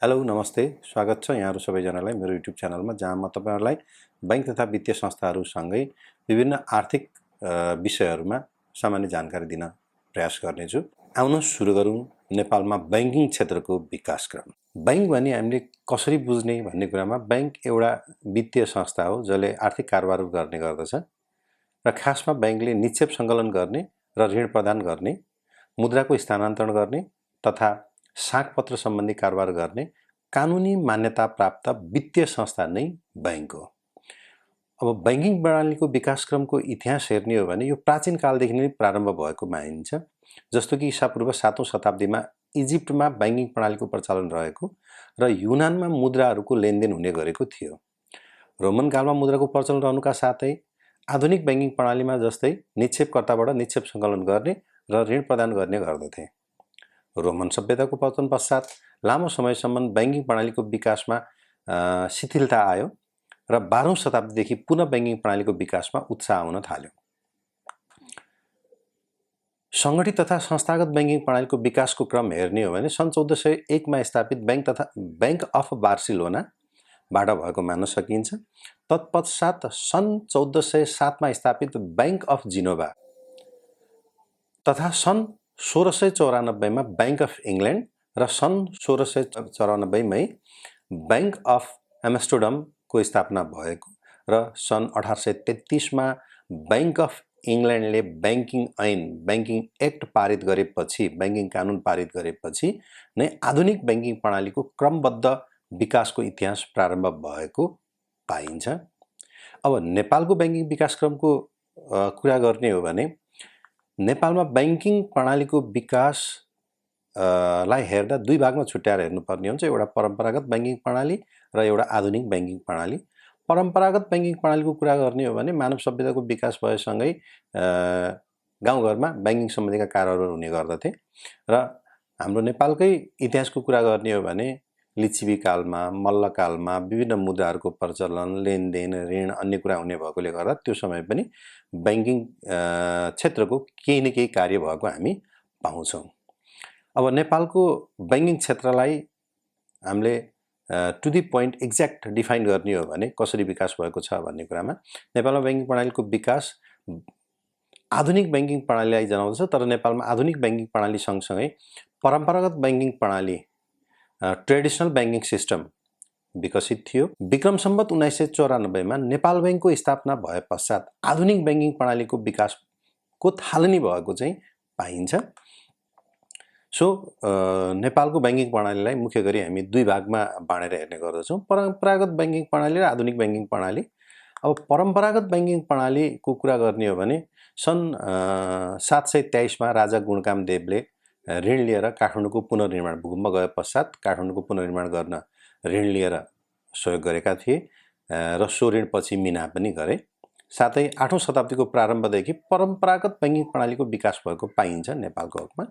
Hello नमस्ते, स्वागत छ यहाँहरु सबैजनालाई मेरो युट्युब च्यानलमा, जहाँ म तपाईहरुलाई बैंक तथा वित्तीय संस्थाहरुसँगै विभिन्न आर्थिक विषयहरुमा सामान्य जानकारी दिन प्रयास गर्नेछु। आउनुहोस् सुरु गरौँ नेपालमा बैंकिङ क्षेत्रको विकासक्रम। बैंक भने हामीले कसरी बुझ्ने भन्ने कुरामा बैंक एउटा वित्तीय संस्था हो जसले आर्थिक कारोबार गर्ने गर्दछ र खासमा बैंकले निक्षेप सङ्कलन गर्ने र ऋण प्रदान गर्ने, मुद्राको स्थानान्तरण गर्ने तथा साखपत्र सम्बन्धी कारोबार गर्ने कानुनी मान्यता प्राप्त वित्तीय संस्था नै बैंक हो। अब बैंकिङ प्रणालीको विकासक्रमको इतिहास हेर्ने हो भने यो प्राचीन कालदेखि नै प्रारम्भ भएको मानिन्छ। जस्तो कि ईसापूर्व 7औं शताब्दीमा इजिप्टमा बैंकिङ प्रणालीको प्रचलन रहेको र युनानमा मुद्राहरूको लेनदेन हुने गरेको थियो। रोमन कालमा मुद्राको प्रचलन रहनुका साथै आधुनिक बैंकिङ प्रणालीमा जस्तै निक्षेपकर्ताबाट निक्षेप सङ्कलन गर्ने र ऋण प्रदान गर्ने गर्दथे। रोमन सभ्यताको पतन पश्चात लामो समयसम्म बैंकिङ प्रणालीको विकासमा शिथिलता आयो र 12औं शताब्दीदेखि पुनः बैंकिङ प्रणालीको विकासमा उत्साह आउन थाल्यो। संगठित तथा संस्थागत बैंकिङ प्रणालीको विकासको क्रम हेर्ने हो भने सन् 1401 मा स्थापित बैंक अफ बार्सिलोना बाट भएको मान्न सकिन्छ। तत्पश्चात सन् 1407 मा स्थापित बैंक अफ जिनोभा तथा सन् 1694 मा बैंक अफ इङ्ल्यान्ड र सन् 1694 मै बैंक अफ एम्स्टर्डम को स्थापना भएको र सन् 1833 मा बैंक अफ इङ्ल्यान्डले बैंकिङ एक्ट पारित गरेपछि, बैंकिङ कानुन पारित गरेपछि नै आधुनिक बैंकिङ प्रणालीको क्रमबद्ध विकासको इतिहास प्रारम्भ भएको पाइन्छ। अब नेपालको बैंकिङ विकासक्रमको कुरा गर्ने हो भने नेपालमा बैंकिङ प्रणालीको विकास लाई हेर्दा दुई भागमा छुट्याएर हेर्नुपर्ने हुन्छ। एउटा परम्परागत बैंकिङ प्रणाली र एउटा आधुनिक बैंकिङ प्रणाली। परम्परागत बैंकिङ प्रणालीको कुरा गर्ने हो भने मानव सभ्यताको विकास भएसँगै गाउँघरमा बैंकिङ सम्बन्धीका कारोबार हुने गर्दथे र हाम्रो नेपालकै इतिहासको कुरा गर्ने हो भने लिच्छवी कालमा, मल्लकालमा विभिन्न मुद्राहरूको प्रचलन, लेनदेन, ऋण अन्य कुरा हुने भएकोले गर्दा त्यो समय पनि बैंकिङ क्षेत्रको केही न केही कार्य भएको हामी पाउँछौँ। अब नेपालको बैंकिङ क्षेत्रलाई हामीले to the point exact define गर्ने हो भने कसरी विकास भएको छ भन्ने कुरामा नेपालमा बैंकिङ प्रणालीको विकास आधुनिक बैंकिङ प्रणालीलाई जनाउँदछ। तर नेपालमा आधुनिक बैंकिङ प्रणाली सँगसँगै परम्परागत बैंकिङ प्रणाली ट्रेडिसनल बैंकिङ सिस्टम विकसित थियो। विक्रम सम्वत 1994 मा नेपाल बैंकको स्थापना भए पश्चात आधुनिक बैंकिङ प्रणालीको विकासको थालनी भएको चाहिँ पाइन्छ। सो नेपालको बैंकिङ प्रणालीलाई मुख्य गरी हामी दुई भागमा बाँडेर हेर्ने गर्दछौँ, परम्परागत बैंकिङ प्रणाली र आधुनिक बैंकिङ प्रणाली। अब परम्परागत बैंकिङ प्रणालीको कुरा गर्ने हो भने सन् 723 मा राजा गुणकाम देवले ऋण लिएर काठमाडौँको पुनर्निर्माण, भूकम्प गए पश्चात काठमाडौँको पुनर्निर्माण गर्न ऋण लिएर सहयोग गरेका थिए र सो ऋण पछि मिना पनि गरे। साथै 8औं शताब्दीको प्रारम्भदेखि परम्परागत बैंकिङ प्रणालीको विकास भएको पाइन्छ नेपालको हकमा।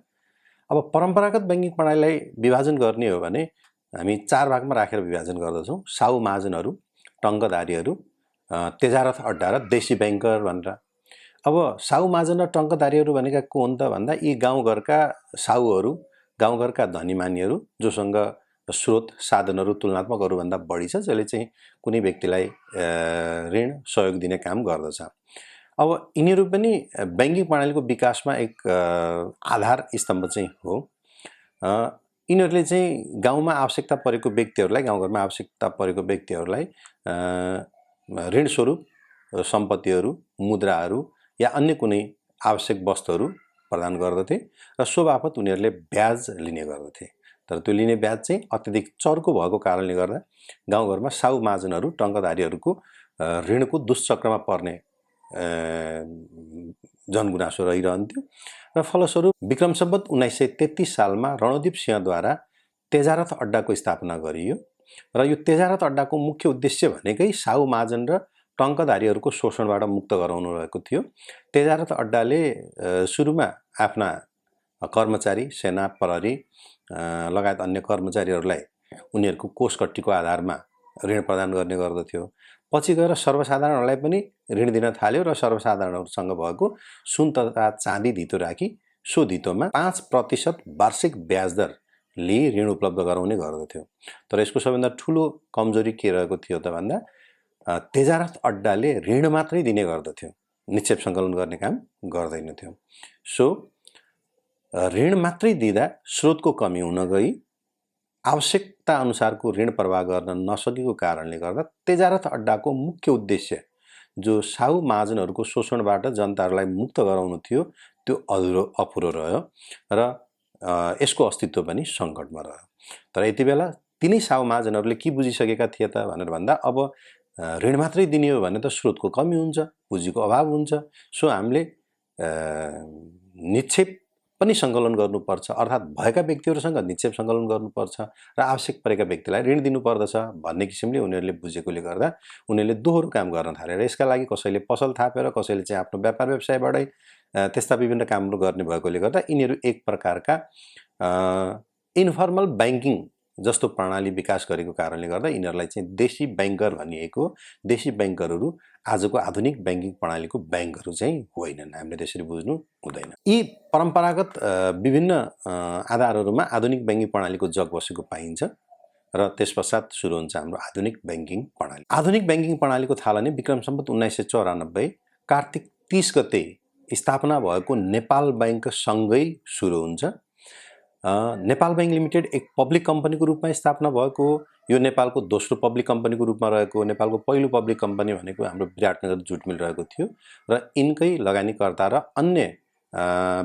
अब परम्परागत बैंकिङ प्रणालीलाई विभाजन गर्ने हो भने हामी चार भागमा राखेर विभाजन गर्दछौँ। साहु महाजनहरू, टङ्कधारीहरू, तेजारथ अड्डा र देशी बैंकर भनेर। अब साहु महाजन र टङ्कधारीहरू भनेका को हुन् त भन्दा यी गाउँघरका साहुहरू, गाउँघरका धनीमानीहरू जोसँग स्रोत साधनहरू तुलनात्मकहरूभन्दा बढी छ, जसले चाहिँ कुनै व्यक्तिलाई ऋण सहयोग दिने काम गर्दछ। अब यिनीहरू पनि बैंकिङ प्रणालीको विकासमा एक आधार स्तम्भ चाहिँ हो। यिनीहरूले चाहिँ गाउँमा आवश्यकता परेको व्यक्तिहरूलाई, गाउँघरमा आवश्यकता परेको व्यक्तिहरूलाई ऋण स्वरूप सम्पत्तिहरू, मुद्राहरू या अन्य कुनै आवश्यक वस्तुहरू प्रदान गर्दथे र सो बापत उनीहरूले ब्याज लिने गर्दथे। तर त्यो लिने ब्याज चाहिँ अत्यधिक चर्को भएको कारणले गर्दा गाउँघरमा साहु महाजनहरू, टङ्कधारीहरूको ऋणको दुष्चक्रमा पर्ने जनगुनासो रहिरहन्थ्यो र फलस्वरूप विक्रम सम्वत 1933 सालमा रणदीप सिंहद्वारा तेजारथ अड्डाको स्थापना गरियो र यो तेजारथ अड्डाको मुख्य उद्देश्य भनेकै साहु महाजन र टङ्कधारीहरूको शोषणबाट मुक्त गराउनु रहेको थियो। तेजारथ अड्डाले सुरुमा आफ्ना कर्मचारी, सेना, प्रहरी लगायत अन्य कर्मचारीहरूलाई उनीहरूको कोषकट्टीको आधारमा ऋण प्रदान गर्ने गर्दथ्यो। पछि गएर सर्वसाधारणहरूलाई पनि ऋण दिन थाल्यो र सर्वसाधारणहरूसँग भएको सुन तथा चाँदी धितो राखी सो धितोमा 5% वार्षिक ब्याज दर लिई ऋण उपलब्ध गराउने गर्दथ्यो। तर यसको सबैभन्दा ठुलो कमजोरी के रहेको थियो त भन्दा तेजारथ अड्डाले ऋण मात्रै दिने गर्दथ्यो, निक्षेप सङ्कलन गर्ने काम गर्दैनथ्यो। सो ऋण मात्रै दिँदा स्रोतको कमी हुन गई आवश्यकता अनुसारको ऋण प्रवाह गर्न नसकेको कारणले गर्दा तेजारथ अड्डाको मुख्य उद्देश्य जो साहु महाजनहरूको शोषणबाट जनताहरूलाई मुक्त गराउनु थियो त्यो अपुरो रह्यो र यसको अस्तित्व पनि सङ्कटमा रह्यो। तर यति बेला तिनै साहु महाजनहरूले के बुझिसकेका थिए त भनेर भन्दा अब ऋण मात्रै दिने हो भने त स्रोतको कमी हुन्छ, पुँजीको अभाव हुन्छ। सो हामीले निक्षेप पनि सङ्कलन गर्नुपर्छ, अर्थात् भएका व्यक्तिहरूसँग निक्षेप सङ्कलन गर्नुपर्छ र आवश्यक परेका व्यक्तिलाई ऋण दिनुपर्दछ भन्ने किसिमले उनीहरूले बुझेकोले गर्दा उनीहरूले दोहोरो काम गर्न थाले र यसका लागि कसैले पसल थापेर कसैले चाहिँ आफ्नो व्यापार व्यवसायबाटै त्यस्ता विभिन्न कामहरू गर्ने भएकोले गर्दा यिनीहरू एक प्रकारका इन्फर्मल ब्याङ्किङ जस्तो प्रणाली विकास गरेको कारणले गर्दा यिनीहरूलाई चाहिँ देशी ब्याङ्कर भनिएको देशी ब्याङ्करहरू आजको आधुनिक ब्याङ्किङ प्रणालीको ब्याङ्कहरू चाहिँ होइनन्। हामीले त्यसरी बुझ्नु हुँदैन। यी परम्परागत विभिन्न आधारहरूमा आधुनिक ब्याङ्किङ प्रणालीको जग बसेको पाइन्छ र त्यसपश्चात सुरु हुन्छ हाम्रो आधुनिक ब्याङ्किङ प्रणाली। आधुनिक ब्याङ्किङ प्रणालीको थालनी विक्रम सम्वत 1994 कार्तिक 30 गते स्थापना भएको नेपाल ब्याङ्कसँगै सुरु हुन्छ। नेपाल ब्याङ्क लिमिटेड एक पब्लिक कम्पनीको रूपमा स्थापना भएको हो। यो नेपालको दोस्रो पब्लिक कम्पनीको रूपमा रहेको, नेपालको पहिलो पब्लिक कम्पनी भनेको हाम्रो विराटनगर जुट मिल रहेको थियो र यिनकै लगानीकर्ता र अन्य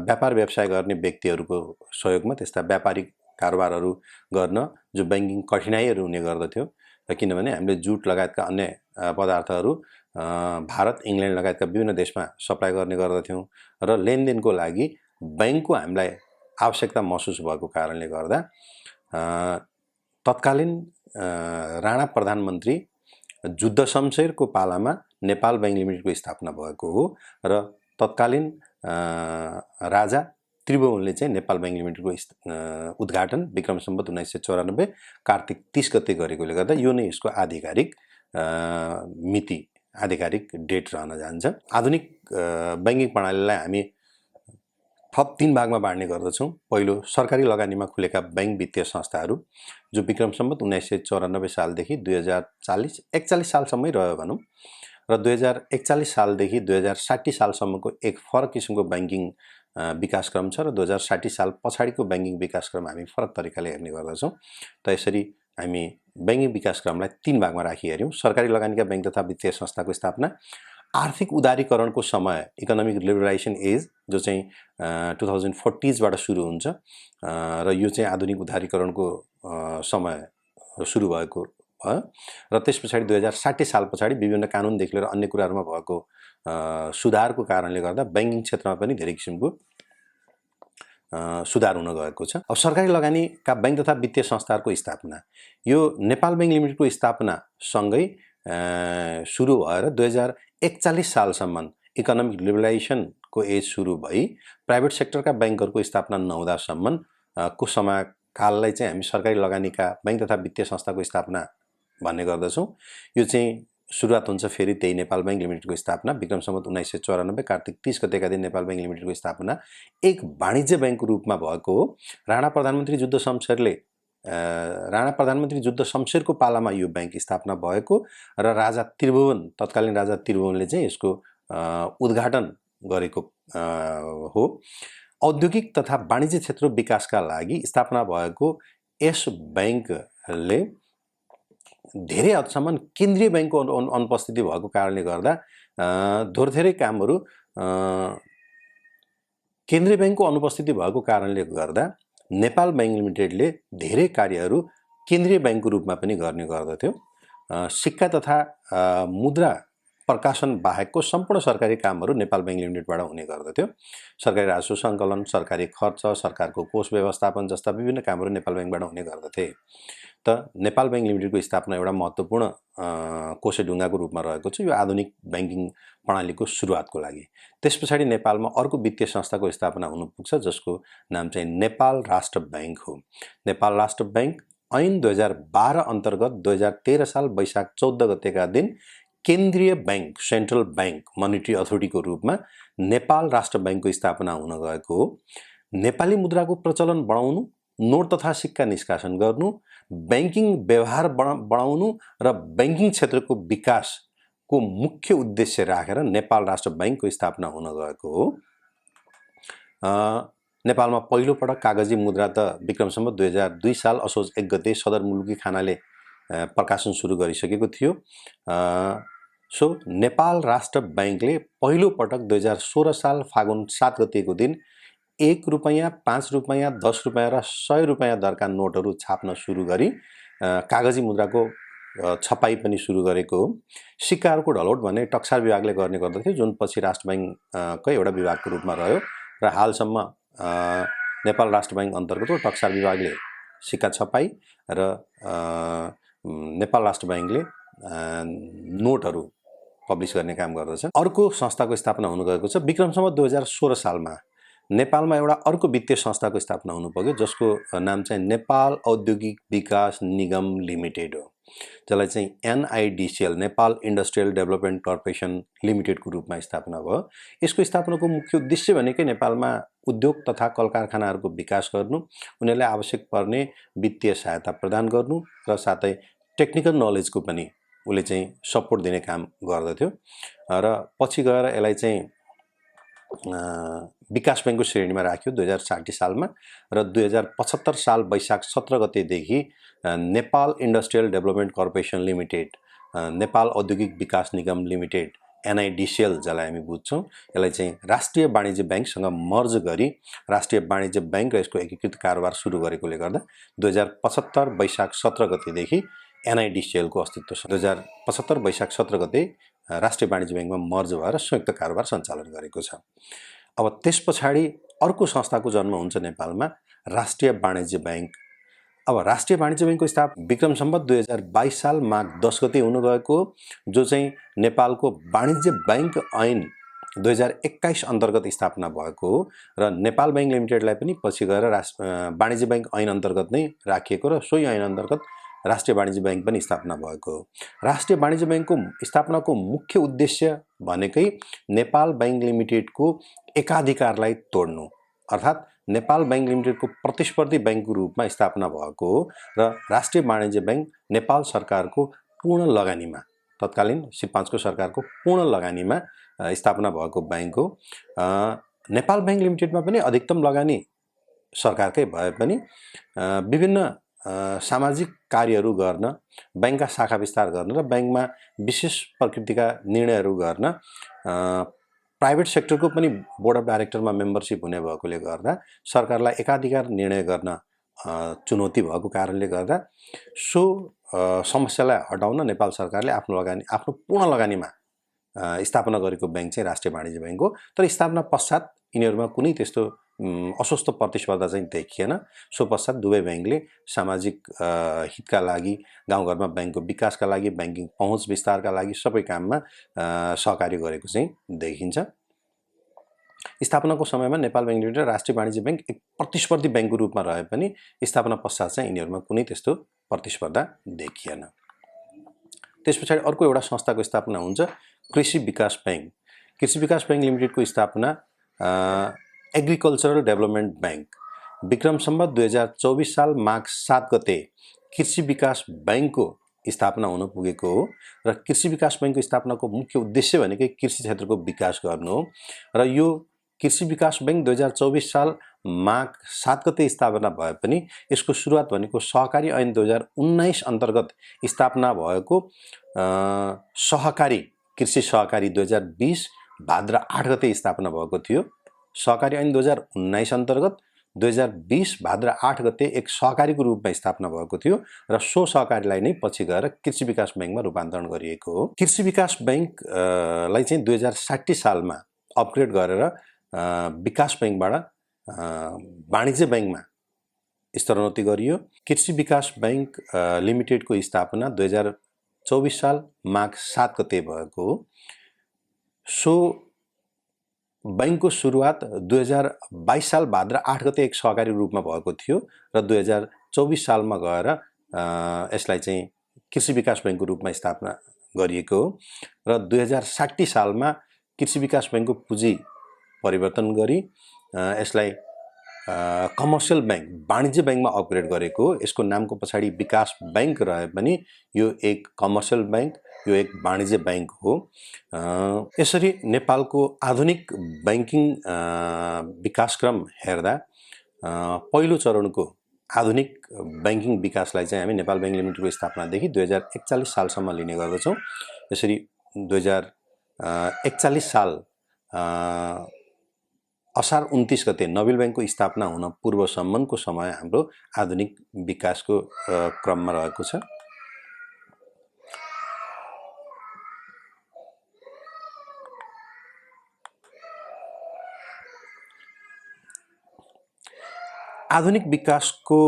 व्यापार व्यवसाय गर्ने व्यक्तिहरूको सहयोगमा त्यस्ता व्यापारिक कारोबारहरू गर्न जो ब्याङ्किङ कठिनाइहरू हुने गर्दथ्यो र किनभने हामीले जुट लगायतका अन्य पदार्थहरू भारत, इङ्ल्यान्ड लगायतका विभिन्न देशमा सप्लाई गर्ने गर्दथ्यौँ र लेनदेनको लागि ब्याङ्कको हामीलाई आवश्यकता महसुस भएको कारणले गर्दा तत्कालीन राणा प्रधानमन्त्री जुद्ध शमशेरको पालामा नेपाल ब्याङ्क लिमिटेडको स्थापना भएको हो र तत्कालीन राजा त्रिभुवनले चाहिँ नेपाल ब्याङ्क लिमिटेडको उद्घाटन विक्रम सम्वत 1994 कार्तिक 30 गते गरेकोले गर्दा यो नै यसको आधिकारिक मिति, आधिकारिक डेट रहन जान्छ। आधुनिक ब्याङ्किङ प्रणालीलाई हामी थप 3 भागमा बाँड्ने गर्दछौँ। पहिलो, सरकारी लगानीमा खुलेका ब्याङ्क वित्तीय संस्थाहरू जो विक्रम सम्वत 1994 सालदेखि 2041 सालसम्मै रह्यो भनौँ र 2041 सालदेखि 2060 सालसम्मको एक फरक किसिमको ब्याङ्किङ विकासक्रम छ र 2060 साल पछाडिको ब्याङ्किङ विकासक्रम हामी फरक तरिकाले हेर्ने गर्दछौँ। त यसरी हामी ब्याङ्किङ विकासक्रमलाई 3 भागमा राखी हेऱ्यौँ। सरकारी लगानीका ब्याङ्क तथा वित्तीय संस्थाको स्थापना, आर्थिक उदारीकरणको समय इकोनोमिक लिबरलाइजेसन एज जो चाहिँ 2040बाट सुरु हुन्छ र यो चाहिँ आधुनिक उदारीकरणको समय सुरु भएको भयो र त्यस पछाडि 2060 साल पछाडि विभिन्न कानुनदेखि लिएर अन्य कुराहरूमा भएको सुधारको कारणले गर्दा ब्याङ्किङ क्षेत्रमा पनि धेरै किसिमको सुधार हुन गएको छ। अब सरकारी लगानीका ब्याङ्क तथा वित्तीय संस्थाहरूको स्थापना, यो नेपाल ब्याङ्क लिमिटेडको स्थापनासँगै सुरु भएर 2041 सालसम्म इकोनोमिक लिबरलाइजेसनको एज सुरु भई प्राइभेट सेक्टरका ब्याङ्कहरूको स्थापना नहुँदासम्म को समयकाललाई चाहिँ हामी सरकारी लगानीका ब्याङ्क तथा वित्तीय संस्थाको स्थापना भन्ने गर्दछौँ। यो चाहिँ सुरुवात हुन्छ फेरि त्यही नेपाल ब्याङ्क लिमिटेडको स्थापना विक्रम सम्वत 1994 कार्तिक 30 गतेका दिन नेपाल ब्याङ्क लिमिटेडको स्थापना एक वाणिज्य ब्याङ्कको रूपमा भएको हो। राणा प्रधानमन्त्री जुद्ध शमशेरको पालामा यो ब्याङ्क स्थापना भएको र राजा त्रिभुवन, तत्कालीन राजा त्रिभुवनले चाहिँ यसको उद्घाटन गरेको हो। औद्योगिक तथा वाणिज्य क्षेत्र विकासका लागि स्थापना भएको यस ब्याङ्कले धेरै हदसम्म केन्द्रीय ब्याङ्कको अनुपस्थिति भएको कारणले गर्दा धेरै कामहरू केन्द्रीय ब्याङ्कको अनुपस्थिति भएको कारणले गर्दा नेपाल ब्याङ्क लिमिटेडले धेरै कार्यहरू केन्द्रीय ब्याङ्कको रूपमा पनि गर्ने गर्दथ्यो। सिक्का तथा मुद्रा प्रकाशन बाहेकको सम्पूर्ण सरकारी कामहरू नेपाल ब्याङ्क लिमिटेडबाट हुने गर्दथ्यो। सरकारी राजस्व सङ्कलन, सरकारी खर्च, सरकारको कोष व्यवस्थापन जस्ता विभिन्न कामहरू नेपाल ब्याङ्कबाट हुने गर्दथे। त नेपाल ब्याङ्क लिमिटेडको स्थापना एउटा महत्त्वपूर्ण कोसेढुङ्गाको रूपमा रहेको छ यो आधुनिक ब्याङ्किङ प्रणालीको सुरुवातको लागि। त्यस पछाडि नेपालमा अर्को वित्तीय संस्थाको स्थापना हुनु पुग्छ जसको नाम चाहिँ नेपाल राष्ट्र ब्याङ्क हो। नेपाल राष्ट्र ब्याङ्क ऐन 2012 अन्तर्गत 2013 साल वैशाख 14 गतेका दिन केन्द्रीय ब्याङ्क, सेन्ट्रल ब्याङ्क मोनिटरी अथोरिटीको रूपमा नेपाल राष्ट्र ब्याङ्कको स्थापना हुन गएको हो। नेपाली मुद्राको प्रचलन बढाउनु नोट तथा सिक्का निष्कासन गर्नु, बैंकिङ व्यवहार बढाउनु र बैंकिङ क्षेत्रको विकासको मुख्य उद्देश्य राखेर नेपाल राष्ट्र बैंकको स्थापना हुन गएको हो। नेपालमा पहिलो पटक कागजी मुद्रा त विक्रम सम्वत 2002 साल असोज 1 गते सदरमुलुकी खानाले प्रकाशन सुरु गरिसकेको थियो। सो नेपाल राष्ट्र बैंकले पहिलो पटक 2016 साल फागुन 7 गतेको दिन 1 रुपैयाँ, 5 रुपैयाँ, 10 रुपैयाँ र 100 रुपैयाँ दरका नोटहरू छाप्न सुरु गरी कागजी मुद्राको छपाई पनि सुरु गरेको हो। सिक्काहरूको ढलौट भने टक्सार विभागले गर्ने गर्दथ्यो, जुन पछि राष्ट्र बैंककै एउटा विभागको रूपमा रह्यो र हालसम्म नेपाल राष्ट्र बैंक अन्तर्गत टक्सार विभागले सिक्का छपाई र नेपाल राष्ट्र बैंकले नोटहरू पब्लिस गर्ने काम गर्दछ। अर्को संस्थाको स्थापना हुन गएको छ। विक्रम सम्वत 2016 सालमा नेपालमा एउटा अर्को वित्तीय संस्थाको स्थापना हुनु पर्यो, जसको नाम चाहिँ नेपाल औद्योगिक विकास निगम लिमिटेड हो, जसलाई चाहिँ NIDCL Nepal industrial development corporation लिमिटेडको रूपमा स्थापना भयो। यसको स्थापनाको मुख्य उद्देश्य भनेकै नेपालमा उद्योग तथा कल कारखानाहरूको विकास गर्नु, उनीहरूलाई आवश्यक पर्ने वित्तीय सहायता प्रदान गर्नु र साथै टेक्निकल नलेजको पनि उसले चाहिँ सपोर्ट दिने काम गर्दथ्यो र पछि गएर यसलाई चाहिँ विकास बैंकको श्रेणीमा राख्यो 2060 सालमा र 2075 साल वैशाख 17 गतेदेखि Nepal industrial development corporation limited, Nepal औद्योगिक विकास निगम लिमिटेड NIDCL जसलाई हामी बुझ्छौँ, यसलाई चाहिँ राष्ट्रिय वाणिज्य बैंकसँग मर्ज गरी राष्ट्रिय वाणिज्य बैंक र यसको एकीकृत कारोबार सुरु गरेकोले गर्दा 2075 वैशाख 17 गतेदेखि NIDCL को अस्तित्व छ। 2075 वैशाख 17 गते राष्ट्रिय वाणिज्य बैंकमा मर्ज भएर संयुक्त कारोबार सञ्चालन गरेको छ। अब त्यस पछाडि अर्को संस्थाको जन्म हुन्छ नेपालमा, राष्ट्रिय वाणिज्य बैंक। अब राष्ट्रिय वाणिज्य बैंकको स्थापना विक्रम सम्वत 2022 साल माघ 10 गते हुन गएको, जो चाहिँ नेपालको वाणिज्य बैंक ऐन 2021 अन्तर्गत स्थापना भएको हो र नेपाल बैंक लिमिटेडलाई पनि पछि गएर वाणिज्य बैंक ऐन अन्तर्गत नै राखिएको र सोही ऐन अन्तर्गत राष्ट्रिय वाणिज्य बैंक पनि स्थापना भएको हो। राष्ट्रिय वाणिज्य बैंकको स्थापनाको मुख्य उद्देश्य भनेकै नेपाल बैंक लिमिटेडको एकाधिकारलाई तोड्नु, अर्थात् नेपाल बैंक लिमिटेडको प्रतिस्पर्धी बैंकको रूपमा स्थापना भएको हो र राष्ट्रिय वाणिज्य बैंक नेपाल सरकारको पूर्ण लगानीमा, तत्कालीन श्री 5 को सरकारको पूर्ण लगानीमा स्थापना भएको बैंक हो। नेपाल बैंक लिमिटेडमा पनि अधिकतम लगानी सरकारकै भए पनि विभिन्न सामाजिक कार्यहरू गर्न, बैंकका शाखा विस्तार गर्न र बैंकमा विशेष प्रकृतिका निर्णयहरू गर्न प्राइभेट सेक्टरको पनि बोर्ड अफ डाइरेक्टरमा मेम्बरसिप हुने भएकोले गर्दा सरकारलाई एकाधिकार निर्णय गर्न चुनौती भएको कारणले गर्दा सो समस्यालाई हटाउन नेपाल सरकारले आफ्नो पूर्ण लगानीमा स्थापना गरेको बैंक चाहिँ राष्ट्रिय वाणिज्य बैंक हो। तर स्थापना पश्चात यिनीहरूमा कुनै त्यस्तो अस्वस्थ प्रतिस्पर्धा चाहिँ देखिएन। सो पश्चात दुवै बैंकले सामाजिक हितका लागि, गाउँघरमा बैंकको विकासका लागि, बैंकिङ पहुँच विस्तारका लागि सबै काममा सहकार्य गरेको चाहिँ देखिन्छ। स्थापनाको समयमा नेपाल बैंक लिमिटेड राष्ट्रिय वाणिज्य बैंक एक प्रतिस्पर्धी बैंकको रूपमा रहे पनि स्थापना पश्चात चाहिँ यिनीहरूमा कुनै त्यस्तो प्रतिस्पर्धा देखिएन। त्यस पछाडि अर्को एउटा संस्थाको स्थापना हुन्छ, कृषि विकास बैंक। कृषि विकास बैंक लिमिटेडको स्थापना agricultural development bank Vikram Samvat 2024 साल माघ 7 गते कृषि विकास बैंकको स्थापना हुन पुगेको हो र कृषि विकास बैंकको स्थापनाको मुख्य उद्देश्य भनेकै कृषि क्षेत्रको विकास गर्नु हो र यो कृषि विकास बैंक 2024 साल माघ 7 गते स्थापना भए पनि यसको सुरुवात भनेको सहकारी ऐन 2019 अन्तर्गत स्थापना भएको सहकारी कृषि सहकारी 2020 भाद्र 8 गते स्थापना भएको थियो। सहकारी ऐन 2019 अन्तर्गत 2020 भाद्र 8 गते एक सहकारीको रूपमा स्थापना भएको थियो र सो सहकारीलाई नै पछि गएर कृषि विकास बैंकमा रूपान्तरण गरिएको हो। कृषि विकास बैंक लाई चाहिँ 2060 सालमा अपग्रेड गरेर विकास बैंकबाट वाणिज्य बैंकमा स्तरोन्नति गरियो। कृषि विकास बैंक लिमिटेडको स्थापना 2024 साल माघ 7 गते भएको हो। सो बैंकको सुरुवात 2022 साल भाद्र 8 गते एक सहकारी रूपमा भएको थियो र 2024 सालमा गएर यसलाई चाहिँ कृषि विकास बैंकको रूपमा स्थापना गरिएको हो र 2060 सालमा कृषि विकास बैंकको पुँजी परिवर्तन गरी यसलाई कमर्सियल बैंक वाणिज्य बैंकमा अपग्रेड गरेको यसको नामको पछाडि विकास बैंक रहे पनि यो एक कमर्सियल बैंक, यो एक वाणिज्य बैंक हो। यसरी नेपालको आधुनिक बैंकिङ विकासक्रम हेर्दा पहिलो चरणको आधुनिक बैंकिङ विकासलाई चाहिँ हामी नेपाल बैंक लिमिटेडको स्थापनादेखि 2041 सालसम्म लिने गर्दछौँ। यसरी 2041 साल असार 29 गते नबिल बैंकको स्थापना हुन पूर्वसम्मको समय हाम्रो आधुनिक विकासको क्रममा रहेको छ। आधुनिक विकासको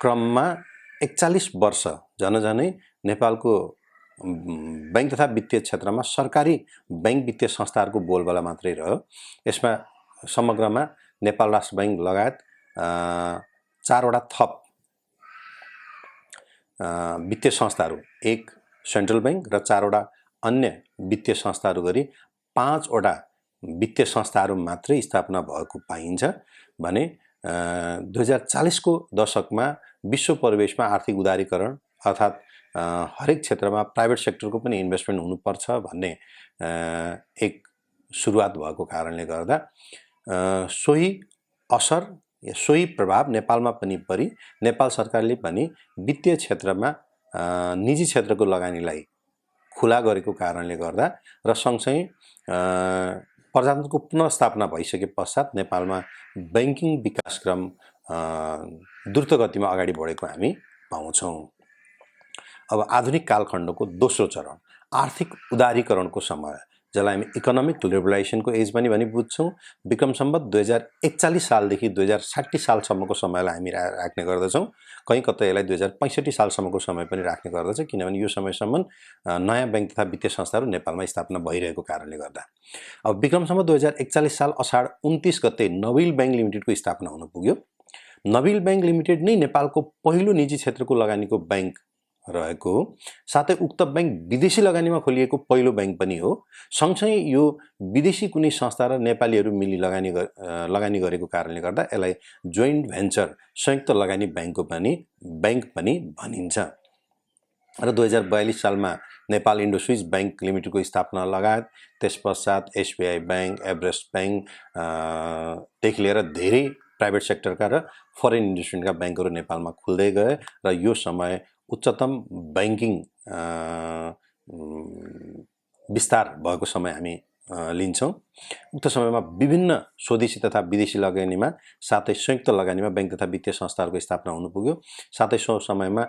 क्रममा 41 वर्ष झनै नेपालको बैंक तथा वित्तीय क्षेत्रमा सरकारी बैंक वित्तीय संस्थाहरूको बोलबाला मात्रै रह्यो। यसमा समग्रमा नेपाल राष्ट्र बैंक लगायत 4वटा थप वित्तीय संस्थाहरू, एक सेन्ट्रल बैंक र 4वटा अन्य वित्तीय संस्थाहरू गरी 5वटा वित्तीय संस्थाहरू मात्रै स्थापना भएको पाइन्छ भने 2040 को दशकमा विश्व परिवेशमा आर्थिक उदारीकरण अर्थात् हरेक क्षेत्रमा प्राइभेट सेक्टरको पनि इन्भेस्टमेन्ट हुनुपर्छ भन्ने एक सुरुवात भएको कारणले गर्दा सोही असर या सोही प्रभाव नेपालमा पनि परि नेपाल सरकारले पनि वित्तीय क्षेत्रमा निजी क्षेत्रको लगानीलाई खुला गरेको कारणले गर्दा र सँगसँगै प्रजातन्त्रको पुनर्स्थापना भइसके पश्चात नेपालमा बैंकिङ विकासक्रम द्रुत गतिमा अगाडि बढेको हामी पाउँछौँ। अब आधुनिक कालखण्डको दोस्रो चरण आर्थिक उदारीकरणको समय, जसलाई हामी इकोनोमिक लिबरलाइजेसनको एज पनि भनी बुझ्छौँ। विक्रम सम्वत 2041 सालदेखि 2060 सालसम्मको समयलाई हामी राख्ने गर्दछौँ। कहीँ कतै यसलाई 2065 सालसम्मको समय पनि राख्ने गर्दछ, किनभने यो समयसम्म नयाँ बैंक तथा वित्तीय संस्थाहरू नेपालमा स्थापना भइरहेको कारणले गर्दा। अब विक्रम सम्वत 2041 साल असार 29 गते नबिल बैंक लिमिटेडको स्थापना हुन पुग्यो। नबिल बैंक लिमिटेड नै नेपालको पहिलो निजी क्षेत्रको लगानीको बैंक रहेको हो। साथै उक्त बैंक विदेशी लगानीमा खोलिएको पहिलो बैंक पनि हो। सँगसँगै यो विदेशी कुनै संस्था र नेपालीहरू मिली लगानी गरेको कारणले गर्दा यसलाई जोइन्ट भेन्चर संयुक्त लगानी बैंक पनि भनिन्छ। र 2042 सालमा नेपाल इन्डो स्विस बैंक लिमिटेडको स्थापना लगायत त्यसपश्चात एसबीआई बैंक, एभरेस्ट बैंकदेखि लिएर धेरै प्राइभेट सेक्टरका र फरेन इन्भेस्टमेन्टका बैंकहरू नेपालमा खुल्दै गए र यो समय उच्चतम बैंकिङ विस्तार भएको समय हामी लिन्छौँ। उक्त समयमा विभिन्न स्वदेशी तथा विदेशी लगानीमा साथै संयुक्त लगानीमा बैंक तथा वित्तीय संस्थाहरूको स्थापना हुन पुग्यो। साथै सो समयमा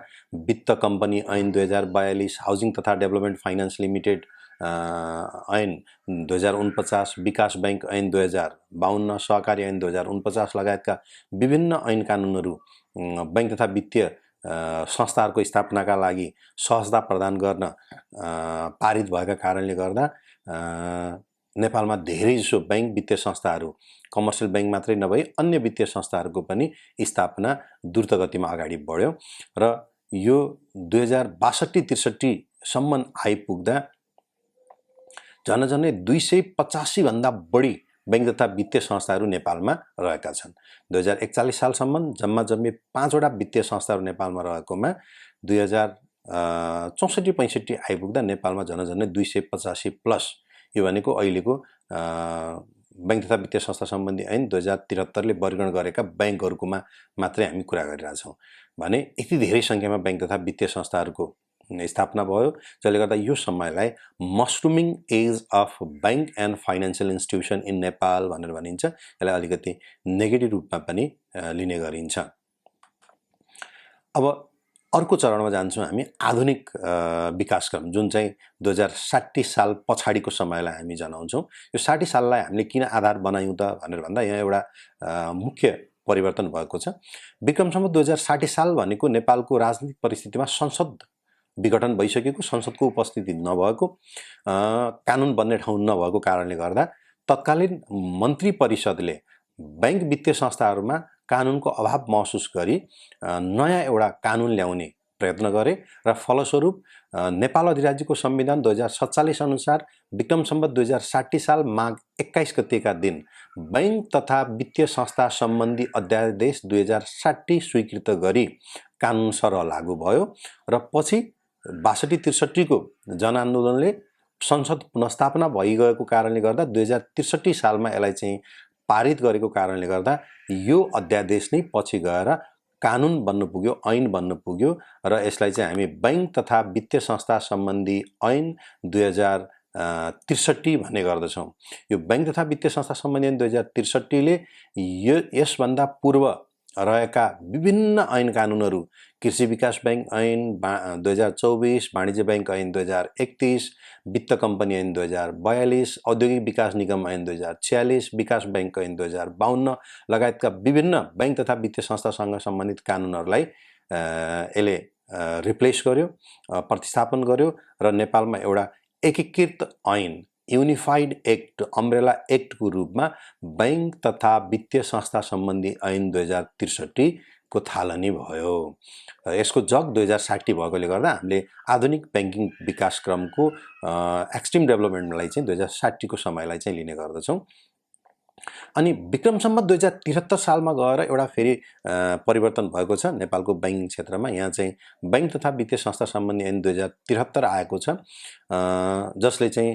वित्त कम्पनी ऐन 2042, हाउसिङ तथा डेभलपमेन्ट फाइनान्स लिमिटेड ऐन 2049, विकास बैंक ऐन 2052, सहकारी ऐन 2049 लगायतका विभिन्न ऐन कानुनहरू बैंक तथा वित्तीय संस्थाहरूको स्थापनाका लागि सहजता प्रदान गर्न पारित भएका कारणले गर्दा नेपालमा धेरैजसो बैंक वित्तीय संस्थाहरू कमर्सियल बैंक मात्रै नभई अन्य वित्तीय संस्थाहरूको पनि स्थापना द्रुत गतिमा अगाडि बढ्यो र यो 2062-63 सम्म आइपुग्दा झनै 285 भन्दा बढी बैंक तथा वित्तीय संस्थाहरू नेपालमा रहेका छन्। 2041 सालसम्म जम्मी 5वटा वित्तीय संस्थाहरू नेपालमा रहेकोमा 2064-65 आइपुग्दा नेपालमा झनै 285 प्लस, यो भनेको अहिलेको बैंक तथा वित्तीय संस्था सम्बन्धी ऐन 2073 ले वर्गीकरण गरेका बैंकहरूकोमा मात्रै हामी कुरा गरिरहेछौँ भने यति धेरै संख्यामा बैंक तथा वित्तीय संस्थाहरूको स्थापना भयो, जसले गर्दा यो समयलाई mushrooming age of bank and financial institution in Nepal भनेर भनिन्छ। यसलाई अलिकति नेगेटिभ रूपमा पनि लिने गरिन्छ। अब अर्को चरणमा जान्छौँ हामी आधुनिक विकासक्रम, जुन चाहिँ 2060 साल पछाडिको समयलाई हामी जनाउँछौँ। यो 60 साललाई हामीले किन आधार बनायौँ त भनेर भन्दा यहाँ एउटा मुख्य परिवर्तन भएको छ। विक्रम सम्वत 2060 साल भनेको नेपालको राजनीतिक परिस्थितिमा संसद विघटन भइसकेको, संसदको उपस्थिति नभएको, कानुन बन्ने ठाउँ नभएको कारणले गर्दा तत्कालीन मन्त्री परिषदले बैंक वित्तीय संस्थाहरूमा कानुनको अभाव महसुस गरी नयाँ एउटा कानुन ल्याउने प्रयत्न गरे र फलस्वरूप नेपाल अधिराज्यको संविधान 2047 अनुसार विक्रम सम्वत 2060 साल माघ 21 गतेका दिन बैंक तथा वित्तीय संस्था सम्बन्धी अध्यादेश 2060 स्वीकृत गरी कानुन सरह लागू भयो र पछि 62-63 को जनआन्दोलनले संसद पुनर्स्थापना भइगएको कारणले गर्दा 2063 सालमा यसलाई चाहिँ पारित गरेको कारणले गर्दा यो अध्यादेश नै पछि गएर कानुन बन्न पुग्यो, ऐन बन्न पुग्यो र यसलाई चाहिँ हामी बैंक तथा वित्तीय संस्था सम्बन्धी ऐन 2063 भन्ने गर्दछौँ। यो बैंक तथा वित्तीय संस्था सम्बन्धी ऐन 2063 ले यसभन्दा पूर्व रहेका विभिन्न ऐन कानुनहरू कृषि विकास बैंक ऐन 2024, वाणिज्य बैंक ऐन 2031, वित्त कम्पनी ऐन 2042, औद्योगिक विकास निगम ऐन 2046, विकास बैंक ऐन 2052 लगायतका विभिन्न बैंक तथा वित्तीय संस्थासँग सम्बन्धित कानुनहरूलाई यसले रिप्लेस गर्यो, प्रतिस्थापन गर्यो र नेपालमा एउटा एकीकृत ऐन युनिफाइड एक्ट, अम्ब्रेला एक्टको रूपमा बैंक तथा वित्तीय संस्था सम्बन्धी ऐन 2063 को थालनी भयो। यसको जग 2060 भएकोले गर्दा हामीले आधुनिक बैंकिङ विकासक्रमको एक्सट्रिम डेभलपमेन्टलाई चाहिँ 2060 को समयलाई चाहिँ लिने गर्दछौँ। अनि विक्रम सम्वत 2073 सालमा गएर एउटा फेरि परिवर्तन भएको छ नेपालको बैंकिङ क्षेत्रमा। यहाँ चाहिँ बैंक तथा वित्तीय संस्था सम्बन्धी ऐन 2073 आएको छ, जसले चाहिँ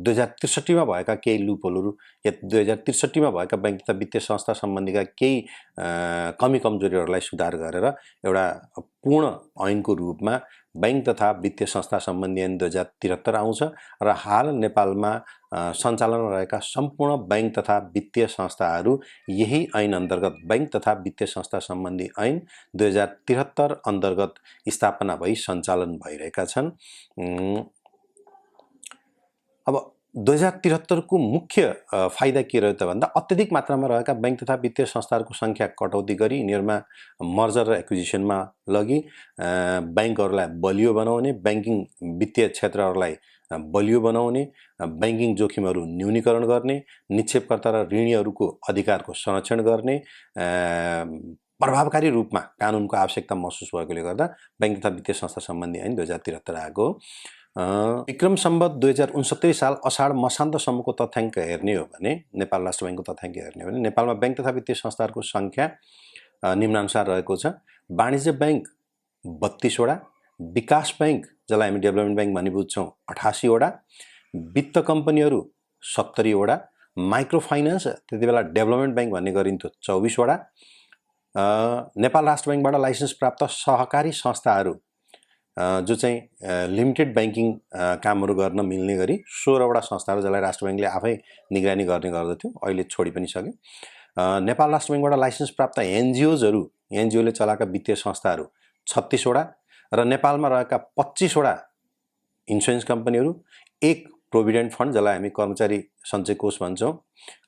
2063 मा भएका केही लुपहोलहरू या 2063 मा भएका बैंक तथा वित्तीय संस्था सम्बन्धीका केही कमी कमजोरीहरूलाई सुधार गरेर एउटा पूर्ण ऐनको रूपमा बैंक तथा वित्तीय संस्था सम्बन्धी ऐन 2073 आउँछ र हाल नेपालमा सञ्चालनमा रहेका सम्पूर्ण बैंक तथा वित्तीय संस्थाहरू यही ऐन अन्तर्गत बैंक तथा वित्तीय संस्था सम्बन्धी ऐन 2073 अन्तर्गत स्थापना भई सञ्चालन भइरहेका छन्। अब 2073 को मुख्य फाइदा के रह्यो त भन्दा अत्यधिक मात्रामा रहेका बैंक तथा वित्तीय संस्थाहरूको संख्या कटौती गरी यिनीहरूमा मर्जर र एक्विजिसनमा लगी बैंकहरूलाई बलियो बनाउने, बैंकिङ वित्तीय क्षेत्रहरूलाई बलियो बनाउने, बैंकिङ जोखिमहरू न्यूनीकरण गर्ने, निक्षेपकर्ता र ऋणीहरूको अधिकारको संरक्षण गर्ने, प्रभावकारी रूपमा कानुनको आवश्यकता महसुस भएकोले गर्दा बैंक तथा वित्तीय संस्था सम्बन्धी ऐन 2073 आएको। विक्रम सम्वत 2069 साल अषाढ मसान्तसम्मको तथ्याङ्क हेर्ने हो भने, नेपाल राष्ट्र बैंकको तथ्याङ्क हेर्ने हो भने नेपालमा बैंक तथा वित्तीय संस्थाहरूको संख्या निम्नानुसार रहेको छ। वाणिज्य बैंक 32 वटा, विकास बैंक जसलाई हामी डेभलपमेन्ट बैंक भनी बुझ्छौँ 88 वटा, वित्त कम्पनीहरू 70 वटा, माइक्रो फाइनान्स त्यति बेला डेभलपमेन्ट बैंक भन्ने गरिन्थ्यो 24 वटा, नेपाल राष्ट्र बैंकबाट लाइसेन्स प्राप्त सहकारी संस्थाहरू जो चाहिँ लिमिटेड बैंकिङ कामहरू गर्न मिल्ने गरी 16 वटा संस्थाहरू जसलाई राष्ट्र बैंकले आफै निगरानी गर्ने गर्दथ्यो, अहिले छोडी पनि सक्यो। नेपाल राष्ट्र बैंकबाट लाइसेन्स प्राप्त एनजिओले चलाएका वित्तीय संस्थाहरू 36 वटा र नेपालमा रहेका 25 वटा इन्सुरेन्स कम्पनीहरू, एक प्रोभिडेन्ट फन्ड जसलाई हामी कर्मचारी सञ्चय कोष भन्छौँ,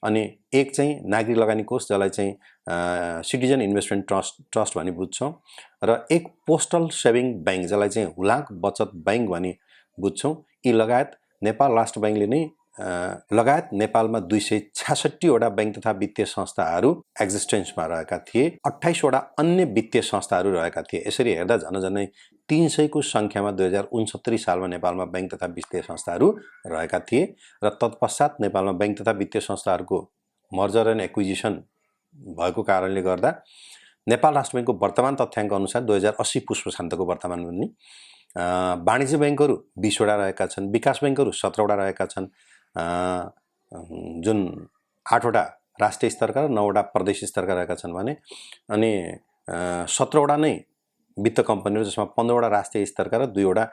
अनि एक चाहिँ नागरिक लगानी कोष जसलाई चाहिँ सिटिजन इन्भेस्टमेन्ट ट्रस्ट भनी बुझ्छौँ, र एक पोस्टल सेभिङ बैंक जसलाई चाहिँ हुलाक बचत बैंक भनी बुझ्छौँ। यी लगायत नेपाल राष्ट्र बैंकले नै लगायत नेपालमा 266 वटा बैंक तथा वित्तीय संस्थाहरू एक्जिस्टेन्समा रहेका थिए, 28 वटा अन्य वित्तीय संस्थाहरू रहेका थिए। यसरी हेर्दा झनै 300 को संख्यामा 2069 सालमा नेपालमा बैंक तथा वित्तीय संस्थाहरू रहेका थिए र तत्पश्चात नेपालमा बैंक तथा वित्तीय संस्थाहरूको मर्जर एन्ड एक्विजिसन भएको कारणले गर्दा नेपाल राष्ट्र बैंकको वर्तमान तथ्याङ्क अनुसार 2080 पुष्पशान्तको वर्तमानमा पनि वाणिज्य बैंकहरू 20 वटा रहेका छन्, विकास बैंकहरू 17 वटा रहेका छन्, जुन 8 वटा राष्ट्रिय स्तरका र 9 वटा प्रदेश स्तरका रहेका छन् भने, अनि 17 वटा नै वित्त कम्पनीहरू जसमा 15 वटा राष्ट्रिय स्तरका र 2 वटा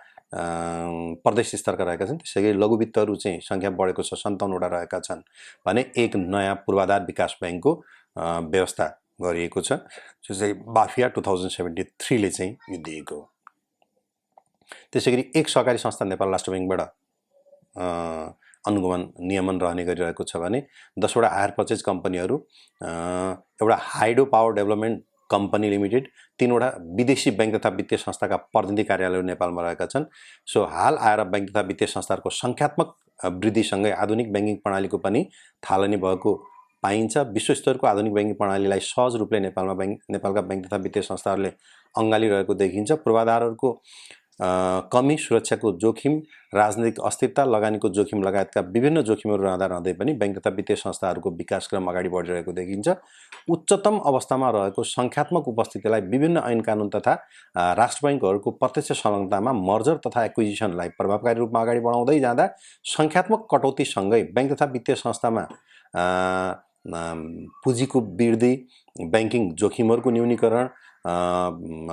प्रदेश स्तरका रहेका छन्। त्यसैगरी लघु वित्तहरू चाहिँ संख्या बढेको छ, 57 वटा रहेका छन् भने एक नयाँ पूर्वाधार विकास बैंकको व्यवस्था गरिएको छ, जो चाहिँ बाफिया 2073 ले चाहिँ यो दिएको हो। त्यसैगरी एक सहकारी संस्था नेपाल राष्ट्र बैंकबाट अनुगमन नियमन रहने गरिरहेको छ भने 10 वटा हायर पर्चेज कम्पनीहरू, एउटा hydro power development company limited, 3 वटा विदेशी बैंक तथा वित्तीय संस्थाका प्रतिनिधि कार्यालयहरू नेपालमा रहेका छन्। सो हाल आएर बैंक तथा वित्तीय संस्थाहरूको संख्यात्मक वृद्धिसँगै आधुनिक बैंकिङ प्रणालीको पनि थालनी भएको पाइन्छ। विश्वस्तरको आधुनिक बैंकिङ प्रणालीलाई सहज रूपले नेपालका बैंक तथा वित्तीय संस्थाहरूले अँगालिरहेको देखिन्छ। पूर्वाधारहरूको कमी, सुरक्षाको जोखिम, राजनीतिक अस्थिरता, लगानीको जोखिम लगायतका विभिन्न जोखिमहरू रहँदै पनि बैंक तथा वित्तीय संस्थाहरूको विकासक्रम अगाडि बढिरहेको देखिन्छ। उच्चतम अवस्थामा रहेको सङ्ख्यात्मक उपस्थितिलाई विभिन्न ऐन कानुन तथा राष्ट्र बैंकहरूको प्रत्यक्ष संलग्नतामा मर्जर तथा एक्विजिसनलाई प्रभावकारी रूपमा अगाडि बढाउँदै जाँदा सङ्ख्यात्मक कटौतीसँगै बैंक तथा वित्तीय संस्थामा पुँजीको वृद्धि, बैंकिङ जोखिमहरूको न्यूनीकरण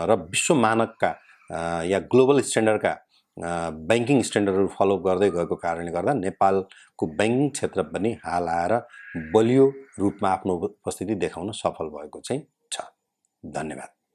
र विश्व मानकका या ग्लोबल स्ट्यान्डर्डका बैंकिङ स्ट्यान्डर्डहरू फलो गर्दै गएको कारणले गर्दा नेपालको बैंकिङ क्षेत्र पनि हाल आएर बलियो रूपमा आफ्नो उपस्थिति देखाउन सफल भएको चाहिँ छ। धन्यवाद।